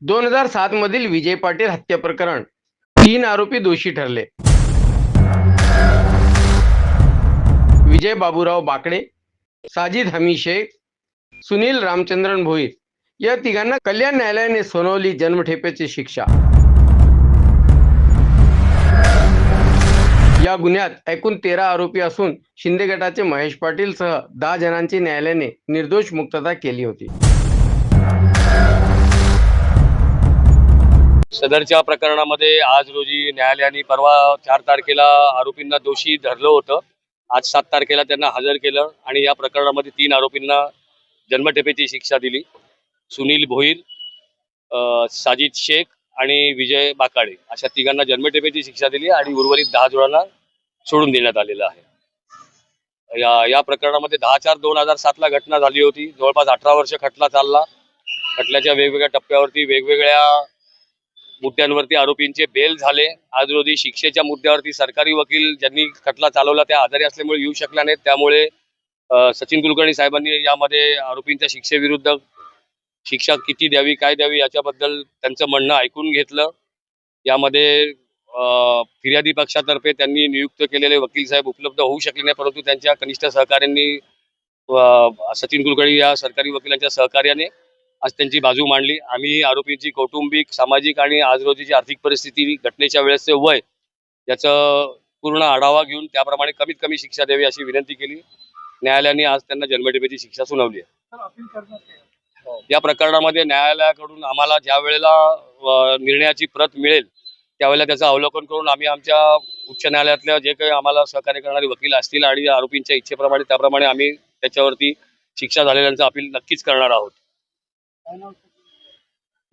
2007 मधील विजय पाटील हत्या प्रकरण 3 आरोपी दोषी ठरले. विजय बाबूराव बाकडे, साजिद हमी शेख, सुनील रामचंद्रन भोईर या तिघांना कल्याण न्यायालयाने सुनावली जन्मठेपेची शिक्षा. या गुन्ह्यात एकूण 13 आरोपी असून शिंदे गटाचे महेश पाटील सह 10 जणांची न्यायालयाने निर्दोष मुक्तता केली होती. सदरच्या प्रकरणामध्ये आज रोजी न्यायालयाने परवा 4 तारखेला आरोपींना दोषी धरलं होतं. आज 7 तारखेला त्यांना हजर केलं आणि या प्रकरणामध्ये 3 आरोपींना जन्मठेपेची शिक्षा दिली. सुनील भोईर, साजिद शेख आणि विजय बाकाडे अशा तिघांना जन्मठेपेची शिक्षा दिली आणि उर्वरित 10 जणांना सोडून देण्यात आलेलं आहे. या प्रकरणामध्ये 10/4/2007 ला घटना झाली होती. जवळपास 18 वर्ष खटला चालला. खटल्याच्या वेगवेगळ्या टप्प्यावरती वेगवेगळ्या मुद्द्यांवरती आरोपींचे बेल झाले. आज रोजी शिक्षेच्या मुद्द्यावरती सरकारी वकील ज्यांनी खटला चालवला त्या आजारी असल्यामुळे येऊ शकल्या नाहीत. त्यामुळे सचिन कुलकर्णी साहेबांनी यामध्ये आरोपींच्या शिक्षेविरुद्ध शिक्षा किती द्यावी, काय द्यावी याच्याबद्दल त्यांचं म्हणणं ऐकून घेतलं. यामध्ये फिर्यादी पक्षातर्फे त्यांनी नियुक्त केलेले वकील साहेब उपलब्ध होऊ शकले नाही, परंतु त्यांच्या कनिष्ठ सहकाऱ्यांनी सचिन कुलकर्णी या सरकारी वकिलांच्या सहकार्याने आज त्यांची बाजू मांडली. आम्ही आरोपींची कौटुंबिक, सामाजिक आणि आज रोजीची आर्थिक परिस्थिती, घटनेच्या वेळेचे वय याचं पूर्ण आढावा घेऊन त्याप्रमाणे कमीत कमी शिक्षा द्यावी अशी विनंती केली. न्यायालयाने आज त्यांना जन्मठेपेची शिक्षा सुनावली आहे. या प्रकरणामध्ये न्यायालयाकडून आम्हाला ज्या वेळेला निर्णयाची प्रत मिळेल त्यावेळेला त्याचं अवलोकन करून आम्ही आमच्या उच्च न्यायालयातल्या जे काही आम्हाला सहकार्य करणारे वकील असतील आणि आरोपींच्या इच्छेप्रमाणे त्याप्रमाणे आम्ही त्याच्यावरती शिक्षा झालेल्यांचं अपील नक्कीच करणार आहोत.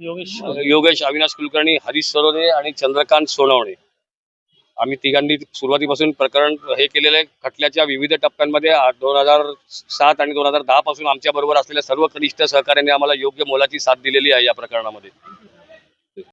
योगेश अविनाश कुलकर्णी, हरीश सरोदे आणि चंद्रकांत सोनवणे आम्ही तिघांनी सुरुवातीपासून प्रकरण हे केलेलं आहे. खटल्याच्या विविध टप्प्यांमध्ये 2007 आणि 2010 पासून आमच्या बरोबर असलेल्या सर्व कनिष्ठ सहकाऱ्यांनी आम्हाला योग्य मोलाची साथ दिलेली आहे या प्रकरणामध्ये.